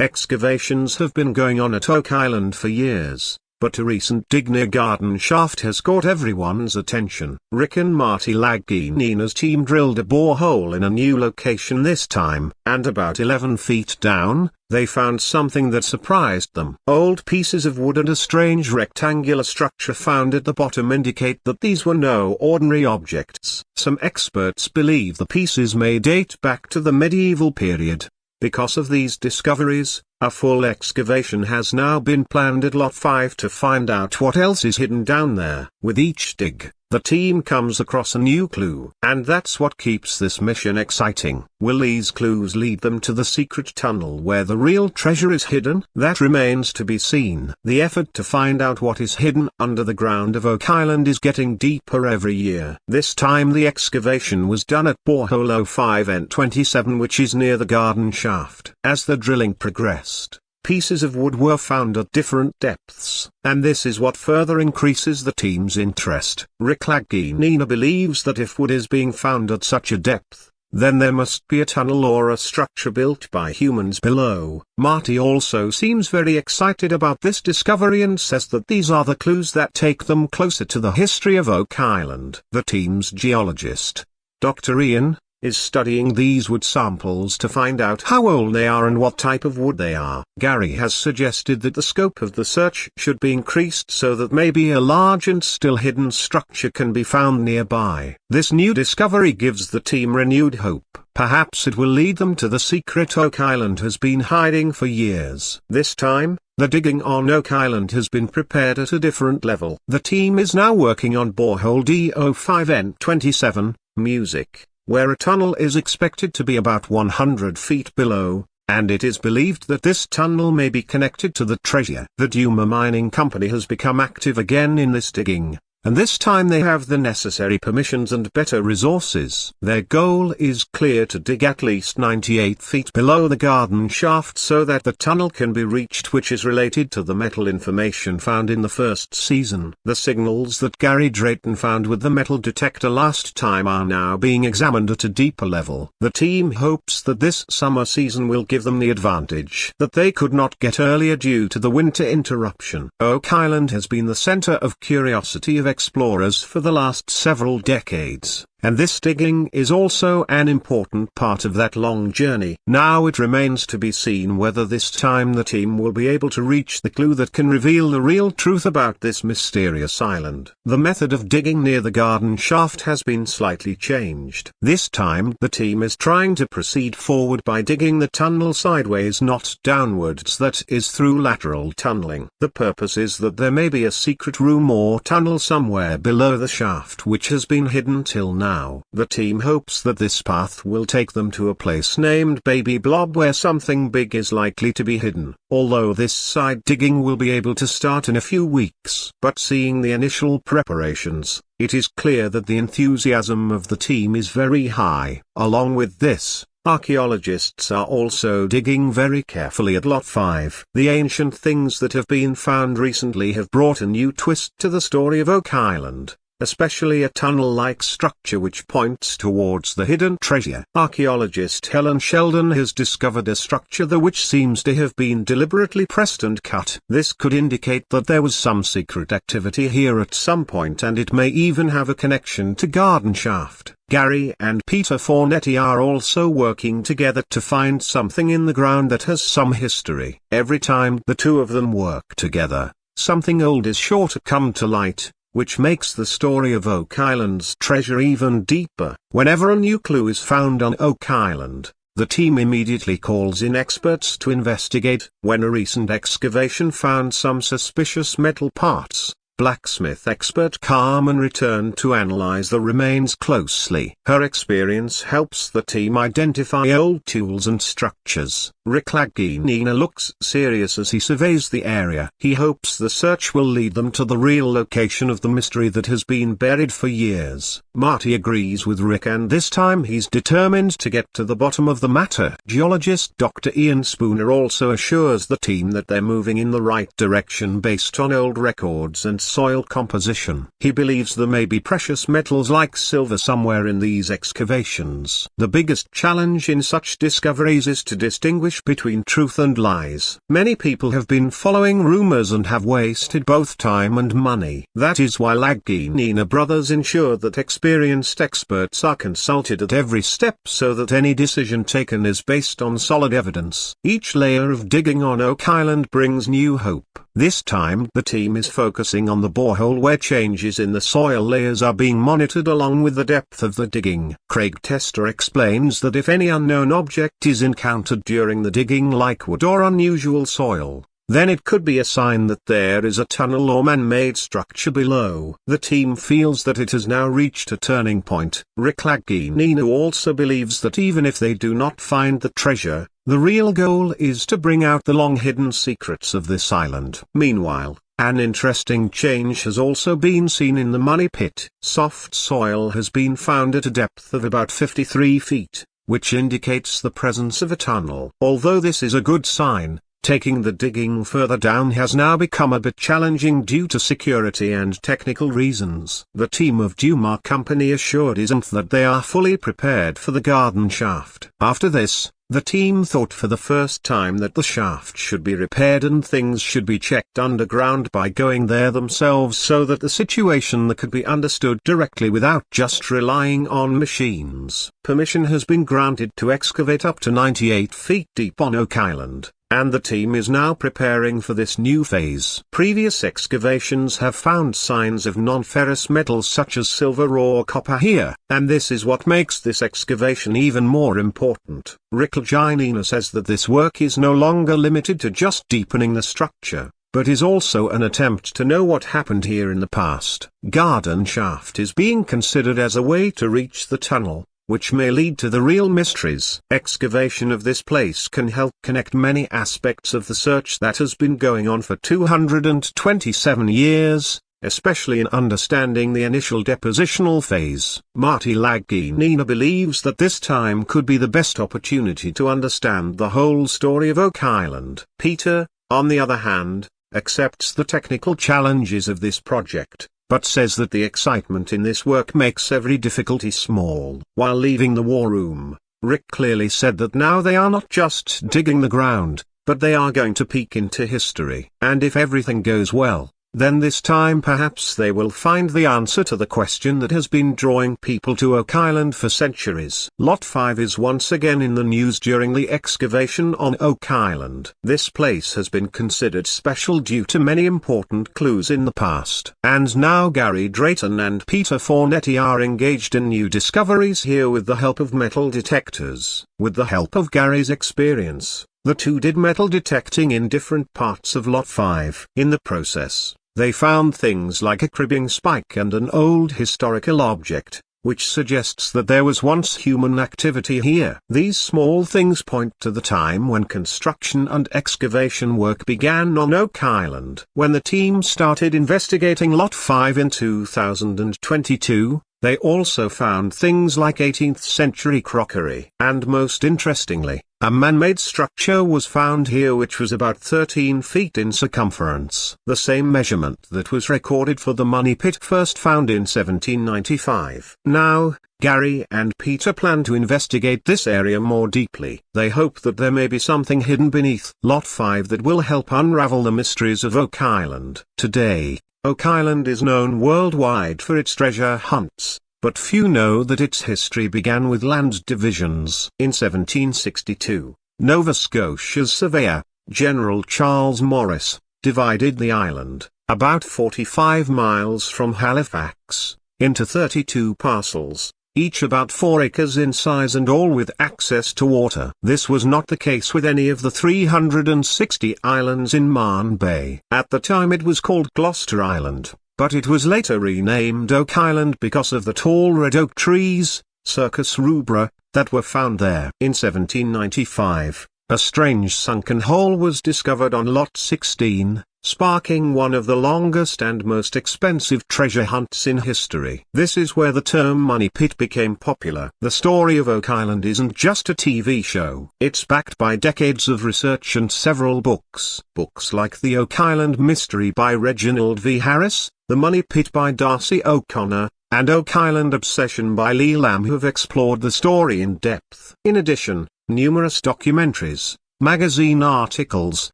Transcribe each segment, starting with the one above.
Excavations have been going on at Oak Island for years, but a recent dig near Garden Shaft has caught everyone's attention. Rick and Marty Lagina's team drilled a borehole in a new location this time, and about 11 feet down, they found something that surprised them. Old pieces of wood and a strange rectangular structure found at the bottom indicate that these were no ordinary objects. Some experts believe the pieces may date back to the medieval period. Because of these discoveries, a full excavation has now been planned at Lot 5 to find out what else is hidden down there. With each dig, the team comes across a new clue. And that's what keeps this mission exciting. Will these clues lead them to the secret tunnel where the real treasure is hidden? That remains to be seen. The effort to find out what is hidden under the ground of Oak Island is getting deeper every year. This time the excavation was done at Borehole 05N27, which is near the Garden Shaft. As the drilling progressed, pieces of wood were found at different depths, and this is what further increases the team's interest. Rick Lagina believes that if wood is being found at such a depth, then there must be a tunnel or a structure built by humans below. Marty also seems very excited about this discovery and says that these are the clues that take them closer to the history of Oak Island. The team's geologist, Dr. Ian, is studying these wood samples to find out how old they are and what type of wood they are. Gary has suggested that the scope of the search should be increased so that maybe a large and still hidden structure can be found nearby. This new discovery gives the team renewed hope. Perhaps it will lead them to the secret Oak Island has been hiding for years. This time, the digging on Oak Island has been prepared at a different level. The team is now working on Borehole D05N27, music, where a tunnel is expected to be about 100 feet below, and it is believed that this tunnel may be connected to the treasure. The Duma Mining Company has become active again in this digging, and this time they have the necessary permissions and better resources. Their goal is clear: to dig at least 98 feet below the garden shaft so that the tunnel can be reached, which is related to the metal information found in the first season. The signals that Gary Drayton found with the metal detector last time are now being examined at a deeper level. The team hopes that this summer season will give them the advantage that they could not get earlier due to the winter interruption. Oak Island has been the center of curiosity of explorers for the last several decades, and this digging is also an important part of that long journey. Now it remains to be seen whether this time the team will be able to reach the clue that can reveal the real truth about this mysterious island. The method of digging near the garden shaft has been slightly changed. This time the team is trying to proceed forward by digging the tunnel sideways, not downwards, that is through lateral tunneling. The purpose is that there may be a secret room or tunnel somewhere below the shaft which has been hidden till now. The team hopes that this path will take them to a place named Baby Blob where something big is likely to be hidden, although this side digging will be able to start in a few weeks. But seeing the initial preparations, it is clear that the enthusiasm of the team is very high. Along with this, archaeologists are also digging very carefully at Lot 5. The ancient things that have been found recently have brought a new twist to the story of Oak Island, especially a tunnel-like structure which points towards the hidden treasure. Archaeologist Helen Sheldon has discovered a structure which seems to have been deliberately pressed and cut. This could indicate that there was some secret activity here at some point, and it may even have a connection to Garden Shaft. Gary and Peter Fornetti are also working together to find something in the ground that has some history. Every time the two of them work together, something old is sure to come to light, which makes the story of Oak Island's treasure even deeper. Whenever a new clue is found on Oak Island, the team immediately calls in experts to investigate. When a recent excavation found some suspicious metal parts, blacksmith expert Carmen returned to analyze the remains closely. Her experience helps the team identify old tools and structures. Rick Lagina looks serious as he surveys the area. He hopes the search will lead them to the real location of the mystery that has been buried for years. Marty agrees with Rick, and this time he's determined to get to the bottom of the matter. Geologist Dr. Ian Spooner also assures the team that they're moving in the right direction based on old records and soil composition. He believes there may be precious metals like silver somewhere in these excavations. The biggest challenge in such discoveries is to distinguish between truth and lies. Many people have been following rumors and have wasted both time and money. That is why Lagina brothers ensure that experienced experts are consulted at every step so that any decision taken is based on solid evidence. Each layer of digging on Oak Island brings new hope. This time the team is focusing on the borehole where changes in the soil layers are being monitored along with the depth of the digging. Craig Tester explains that if any unknown object is encountered during the digging like wood or unusual soil, then it could be a sign that there is a tunnel or man-made structure below. The team feels that it has now reached a turning point. Rick Lagina also believes that even if they do not find the treasure, the real goal is to bring out the long-hidden secrets of this island. Meanwhile, an interesting change has also been seen in the money pit. Soft soil has been found at a depth of about 53 feet, which indicates the presence of a tunnel. Although this is a good sign, taking the digging further down has now become a bit challenging due to security and technical reasons. The team of Dumar Company assured ISMT that they are fully prepared for the garden shaft. After this, the team thought for the first time that the shaft should be repaired and things should be checked underground by going there themselves so that the situation could be understood directly without just relying on machines. Permission has been granted to excavate up to 98 feet deep on Oak Island, and the team is now preparing for this new phase. Previous excavations have found signs of non-ferrous metals such as silver or copper here, and this is what makes this excavation even more important. Rick Lagina says that this work is no longer limited to just deepening the structure, but is also an attempt to know what happened here in the past. Garden shaft is being considered as a way to reach the tunnel, which may lead to the real mysteries. Excavation of this place can help connect many aspects of the search that has been going on for 227 years, especially in understanding the initial depositional phase. Marty Lagina believes that this time could be the best opportunity to understand the whole story of Oak Island. Peter, on the other hand, accepts the technical challenges of this project, but says that the excitement in this work makes every difficulty small. While leaving the war room, Rick clearly said that now they are not just digging the ground, but they are going to peek into history. And if everything goes well, then this time perhaps they will find the answer to the question that has been drawing people to Oak Island for centuries. Lot 5 is once again in the news during the excavation on Oak Island. This place has been considered special due to many important clues in the past. And now Gary Drayton and Peter Fornetti are engaged in new discoveries here with the help of metal detectors. With the help of Gary's experience, the two did metal detecting in different parts of Lot 5. In the process, they found things like a cribbing spike and an old historical object, which suggests that there was once human activity here. These small things point to the time when construction and excavation work began on Oak Island. When the team started investigating Lot 5 in 2022, they also found things like 18th century crockery. And most interestingly, a man-made structure was found here which was about 13 feet in circumference. The same measurement that was recorded for the money pit first found in 1795. Now, Gary and Peter plan to investigate this area more deeply. They hope that there may be something hidden beneath Lot 5 that will help unravel the mysteries of Oak Island. Today, Oak Island is known worldwide for its treasure hunts, but few know that its history began with land divisions. In 1762, Nova Scotia's surveyor, General Charles Morris, divided the island, about 45 miles from Halifax, into 32 parcels, each about 4 acres in size and all with access to water. This was not the case with any of the 360 islands in Mahon Bay. At the time it was called Gloucester Island, but it was later renamed Oak Island because of the tall red oak trees, Circus rubra, that were found there. In 1795, a strange sunken hole was discovered on Lot 16, sparking one of the longest and most expensive treasure hunts in history. This is where the term money pit became popular. The story of Oak Island isn't just a TV show. It's backed by decades of research and several books. Books like The Oak Island Mystery by Reginald V. Harris, The Money Pit by Darcy O'Connor, and Oak Island Obsession by Lee Lamb have explored the story in depth. In addition, numerous documentaries, magazine articles,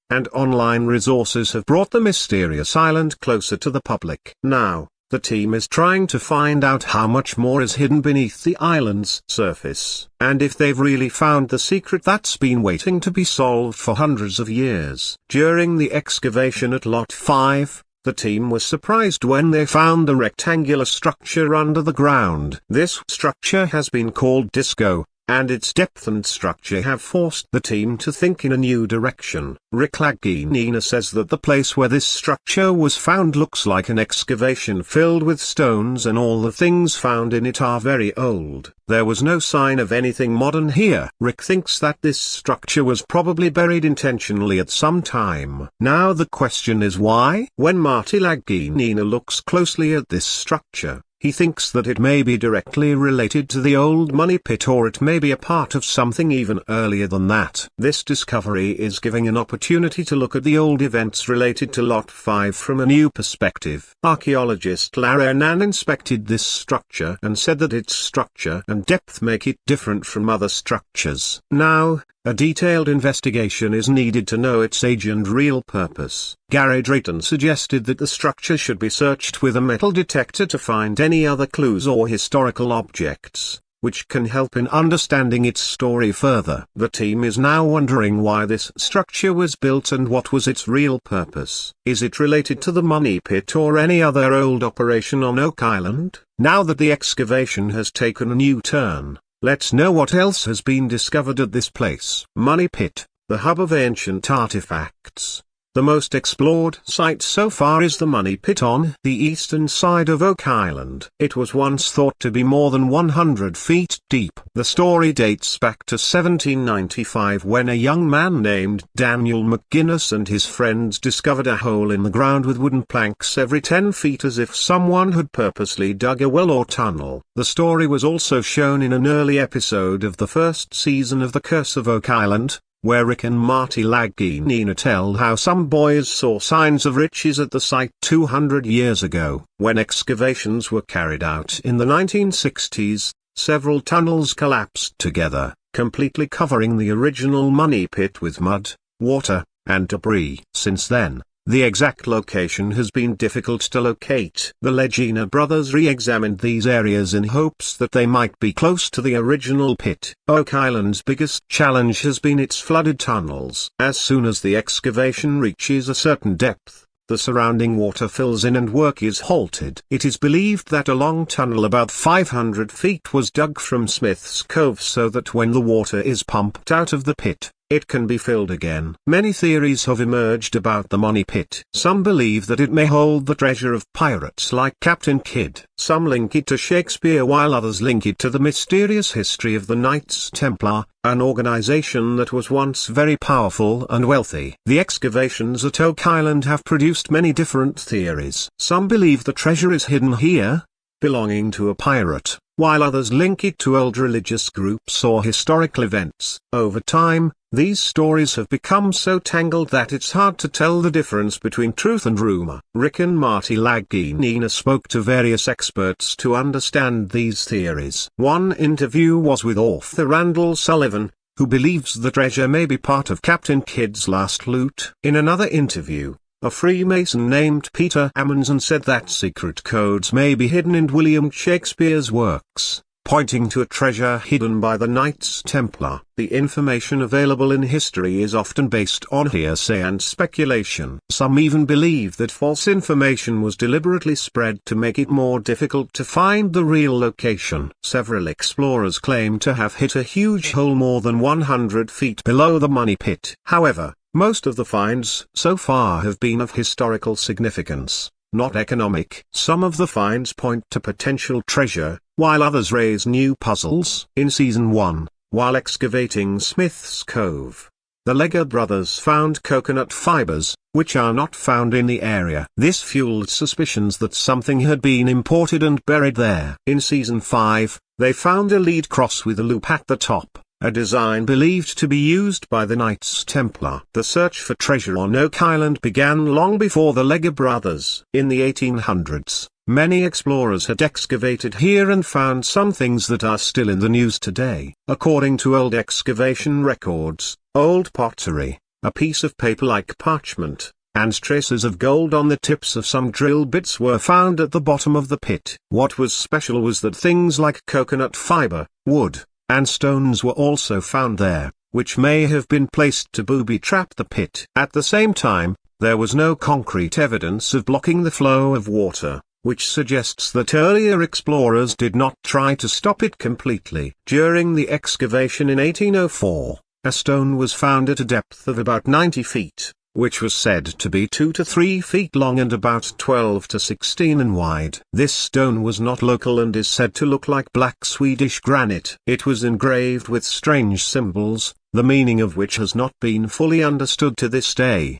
and online resources have brought the mysterious island closer to the public. Now, the team is trying to find out how much more is hidden beneath the island's surface, and if they've really found the secret that's been waiting to be solved for hundreds of years. During the excavation at Lot 5, the team was surprised when they found the rectangular structure under the ground. This structure has been called Disco, and its depth and structure have forced the team to think in a new direction. Rick Lagina says that the place where this structure was found looks like an excavation filled with stones, and all the things found in it are very old. There was no sign of anything modern here. Rick thinks that this structure was probably buried intentionally at some time. Now the question is why? When Marty Lagina looks closely at this structure, he thinks that it may be directly related to the old money pit, or it may be a part of something even earlier than that. This discovery is giving an opportunity to look at the old events related to Lot 5 from a new perspective. Archaeologist Larry Annan inspected this structure and said that its structure and depth make it different from other structures. Now, a detailed investigation is needed to know its age and real purpose. Gary Drayton suggested that the structure should be searched with a metal detector to find any other clues or historical objects, which can help in understanding its story further. The team is now wondering why this structure was built and what was its real purpose. Is it related to the money pit or any other old operation on Oak Island? Now that the excavation has taken a new turn, let's know what else has been discovered at this place. Money Pit, the hub of ancient artifacts. The most explored site so far is the Money Pit on the eastern side of Oak Island. It was once thought to be more than 100 feet deep. The story dates back to 1795, when a young man named Daniel McGuinness and his friends discovered a hole in the ground with wooden planks every 10 feet, as if someone had purposely dug a well or tunnel. The story was also shown in an early episode of the first season of The Curse of Oak Island, where Rick and Marty Lagina tell how some boys saw signs of riches at the site 200 years ago. When excavations were carried out in the 1960s, several tunnels collapsed together, completely covering the original money pit with mud, water, and debris. Since then, the exact location has been difficult to locate. The Lagina brothers re-examined these areas in hopes that they might be close to the original pit. Oak Island's biggest challenge has been its flooded tunnels. As soon as the excavation reaches a certain depth, the surrounding water fills in and work is halted. It is believed that a long tunnel about 500 feet was dug from Smith's Cove so that when the water is pumped out of the pit, it can be filled again. Many theories have emerged about the money pit. Some believe that it may hold the treasure of pirates like Captain Kidd. Some link it to Shakespeare, while others link it to the mysterious history of the Knights Templar, an organization that was once very powerful and wealthy. The excavations at Oak Island have produced many different theories. Some believe the treasure is hidden here, belonging to a pirate, while others link it to old religious groups or historical events. Over time, these stories have become so tangled that it's hard to tell the difference between truth and rumor. Rick and Marty Lagina spoke to various experts to understand these theories. One interview was with author Randall Sullivan, who believes the treasure may be part of Captain Kidd's last loot. In another interview, a Freemason named Peter Amundsen said that secret codes may be hidden in William Shakespeare's works, pointing to a treasure hidden by the Knights Templar. The information available in history is often based on hearsay and speculation. Some even believe that false information was deliberately spread to make it more difficult to find the real location. Several explorers claim to have hit a huge hole more than 100 feet below the money pit. However, most of the finds so far have been of historical significance, not economic. Some of the finds point to potential treasure, while others raise new puzzles. In Season 1, while excavating Smith's Cove, The Lega brothers found coconut fibers, which are not found in the area. This fueled suspicions that something had been imported and buried there. In Season 5, they found a lead cross with a loop at the top, a design believed to be used by the Knights Templar. The search for treasure on Oak Island began long before the Lega brothers. In the 1800s, many explorers had excavated here and found some things that are still in the news today. According to old excavation records, old pottery, a piece of paper like parchment, and traces of gold on the tips of some drill bits were found at the bottom of the pit. What was special was that things like coconut fiber, wood, and stones were also found there, which may have been placed to booby-trap the pit. At the same time, there was no concrete evidence of blocking the flow of water, which suggests that earlier explorers did not try to stop it completely. During the excavation in 1804, a stone was found at a depth of about 90 feet, which was said to be 2 to 3 feet long and about 12 to 16 in wide. This stone was not local and is said to look like black Swedish granite. It was engraved with strange symbols, the meaning of which has not been fully understood to this day.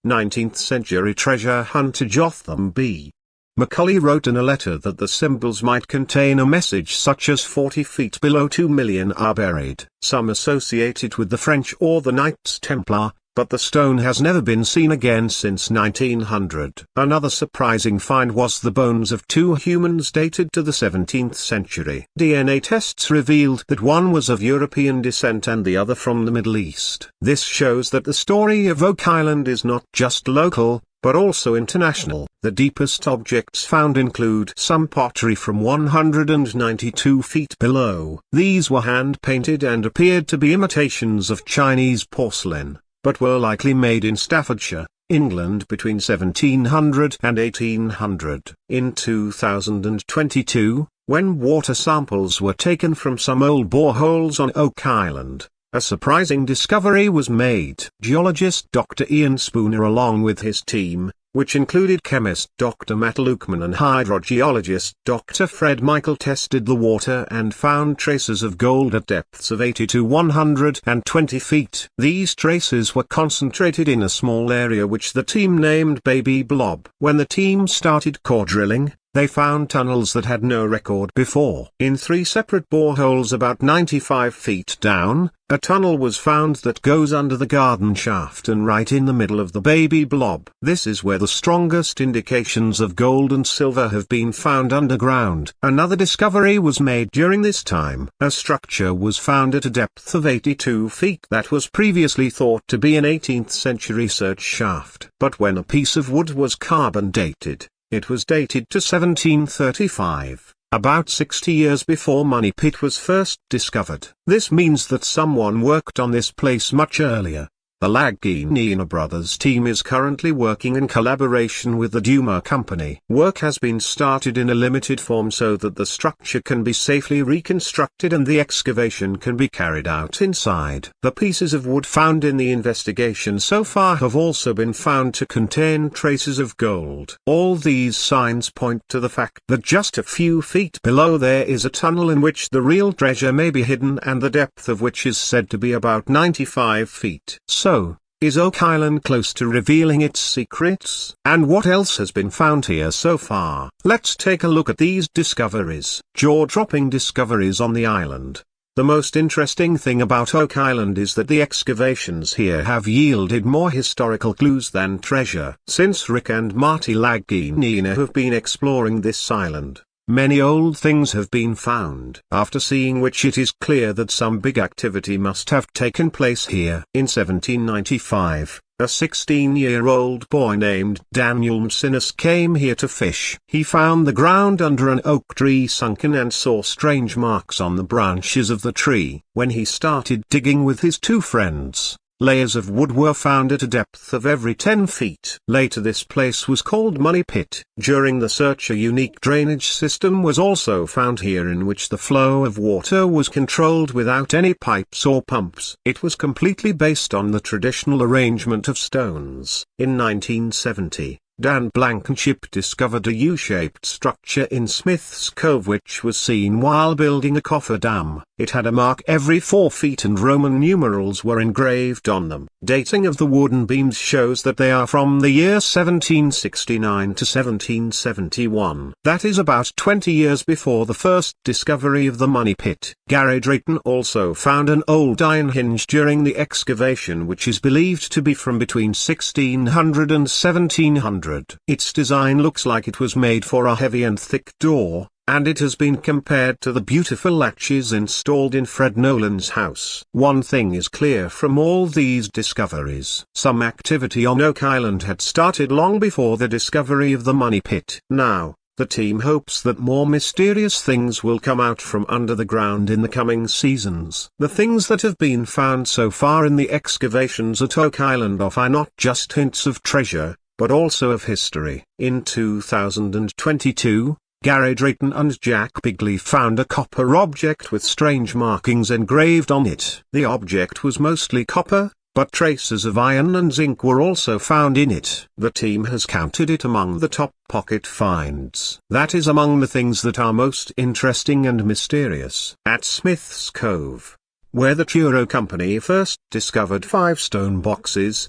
19th century treasure hunter Jotham B. Macaulay wrote in a letter that the symbols might contain a message such as 40 feet below 2 million are buried. Some associate it with the French or the Knights Templar, but the stone has never been seen again since 1900. Another surprising find was the bones of two humans dated to the 17th century. DNA tests revealed that one was of European descent and the other from the Middle East. This shows that the story of Oak Island is not just local, but also international. The deepest objects found include some pottery from 192 feet below. These were hand-painted and appeared to be imitations of Chinese porcelain, but were likely made in Staffordshire, England between 1700 and 1800. In 2022, when water samples were taken from some old boreholes on Oak Island, a surprising discovery was made. Geologist Dr. Ian Spooner along with his team, which included chemist Dr. Matt Lukeman and hydrogeologist Dr. Fred Michael, tested the water and found traces of gold at depths of 80 to 120 feet. These traces were concentrated in a small area which the team named Baby Blob. When the team started core drilling, they found tunnels that had no record before. In 3 separate boreholes about 95 feet down, a tunnel was found that goes under the garden shaft and right in the middle of the Baby Blob. This is where the strongest indications of gold and silver have been found underground. Another discovery was made during this time. A structure was found at a depth of 82 feet that was previously thought to be an 18th century search shaft. But when a piece of wood was carbon dated, it was dated to 1735, about 60 years before Money Pit was first discovered. This means that someone worked on this place much earlier. The Lagina brothers team is currently working in collaboration with the Duma Company. Work has been started in a limited form so that the structure can be safely reconstructed and the excavation can be carried out inside. The pieces of wood found in the investigation so far have also been found to contain traces of gold. All these signs point to the fact that just a few feet below there is a tunnel in which the real treasure may be hidden and the depth of which is said to be about 95 feet. So, is Oak Island close to revealing its secrets? And what else has been found here so far? Let's take a look at these discoveries. Jaw-dropping discoveries on the island. The most interesting thing about Oak Island is that the excavations here have yielded more historical clues than treasure. Since Rick and Marty Lagina have been exploring this island, many old things have been found. After seeing which, it is clear that some big activity must have taken place here. In 1795, a 16-year-old boy named Daniel Mcinnes came here to fish. He found the ground under an oak tree sunken and saw strange marks on the branches of the tree. When he started digging with his 2 friends, layers of wood were found at a depth of every 10 feet. Later this place was called Money Pit. During the search, a unique drainage system was also found here in which the flow of water was controlled without any pipes or pumps. It was completely based on the traditional arrangement of stones. In 1970, Dan Blankenship discovered a U-shaped structure in Smith's Cove which was seen while building a coffer dam. It had a mark every 4 feet and Roman numerals were engraved on them. Dating of the wooden beams shows that they are from the year 1769 to 1771. That is about 20 years before the first discovery of the money pit. Gary Drayton also found an old iron hinge during the excavation which is believed to be from between 1600 and 1700. Its design looks like it was made for a heavy and thick door, and it has been compared to the beautiful latches installed in Fred Nolan's house. One thing is clear from all these discoveries. Some activity on Oak Island had started long before the discovery of the money pit. Now, the team hopes that more mysterious things will come out from under the ground in the coming seasons. The things that have been found so far in the excavations at Oak Island offer not just hints of treasure, but also of history. In 2022, Gary Drayton and Jack Bigley found a copper object with strange markings engraved on it. The object was mostly copper, but traces of iron and zinc were also found in it. The team has counted it among the top pocket finds. That is among the things that are most interesting and mysterious. At Smith's Cove, where the Truro Company first discovered 5 stone box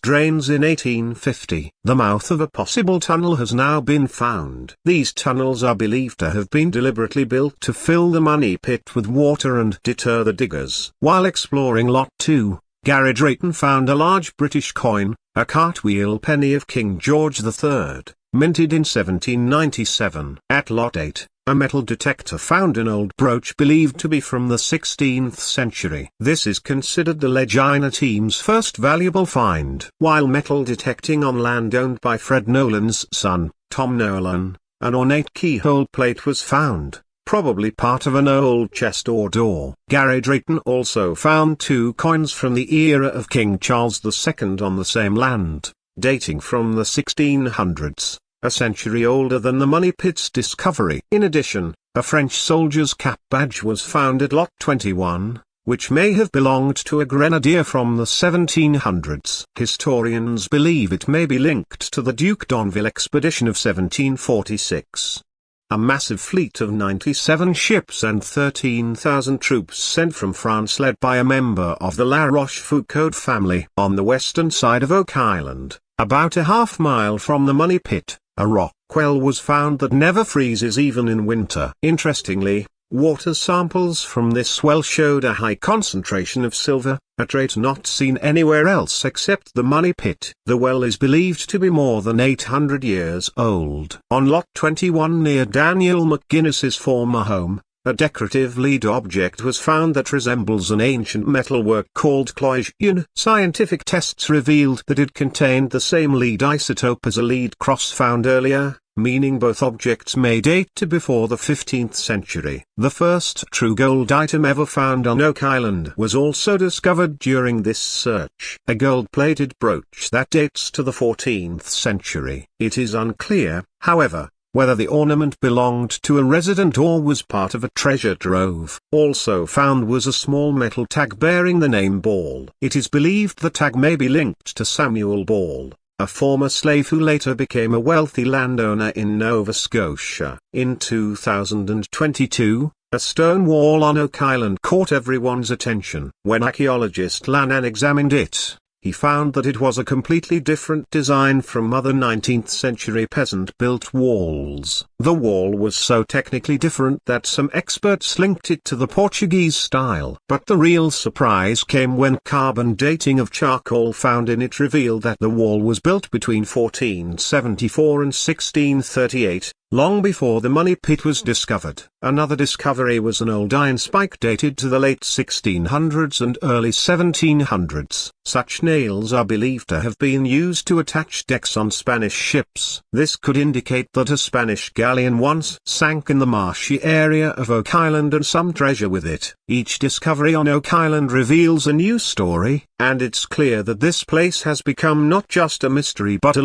drains in 1850. The mouth of a possible tunnel has now been found. These tunnels are believed to have been deliberately built to fill the money pit with water and deter the diggers. While exploring Lot 2, Gary Drayton found a large British coin, a cartwheel penny of King George III, minted in 1797. At Lot 8, a metal detector found an old brooch believed to be from the 16th century. This is considered the Lagina team's first valuable find. While metal detecting on land owned by Fred Nolan's son, Tom Nolan, an ornate keyhole plate was found, probably part of an old chest or door. Gary Drayton also found 2 coins from the era of King Charles II on the same land, dating from the 1600s. A century older than the money pit's discovery. In addition, a French soldier's cap badge was found at Lot 21, which may have belonged to a grenadier from the 1700s. Historians believe it may be linked to the Duke d'Anville expedition of 1746. A massive fleet of 97 ships and 13,000 troops sent from France led by a member of the La Rochefoucauld family. On the western side of Oak Island, about a half-mile from the money pit, a rock well was found that never freezes even in winter. Interestingly, water samples from this well showed a high concentration of silver, a trait not seen anywhere else except the money pit. The well is believed to be more than 800 years old. On Lot 21 near Daniel McGuinness's former home, a decorative lead object was found that resembles an ancient metalwork called cloisonne. Scientific tests revealed that it contained the same lead isotope as a lead cross found earlier, meaning both objects may date to before the 15th century. The first true gold item ever found on Oak Island was also discovered during this search. A gold-plated brooch that dates to the 14th century. It is unclear, however, whether the ornament belonged to a resident or was part of a treasure trove. Also found was a small metal tag bearing the name Ball. It is believed the tag may be linked to Samuel Ball, a former slave who later became a wealthy landowner in Nova Scotia. In 2022, a stone wall on Oak Island caught everyone's attention. When archaeologist Lannan examined it, he found that it was a completely different design from other 19th-century peasant-built walls. The wall was so technically different that some experts linked it to the Portuguese style. But the real surprise came when carbon dating of charcoal found in it revealed that the wall was built between 1474 and 1638. Long before the money pit was discovered. Another discovery was an old iron spike dated to the late 1600s and early 1700s. Such nails are believed to have been used to attach decks on Spanish ships. This could indicate that a Spanish galleon once sank in the marshy area of Oak Island and some treasure with it. Each discovery on Oak Island reveals a new story, and it's clear that this place has become not just a mystery but a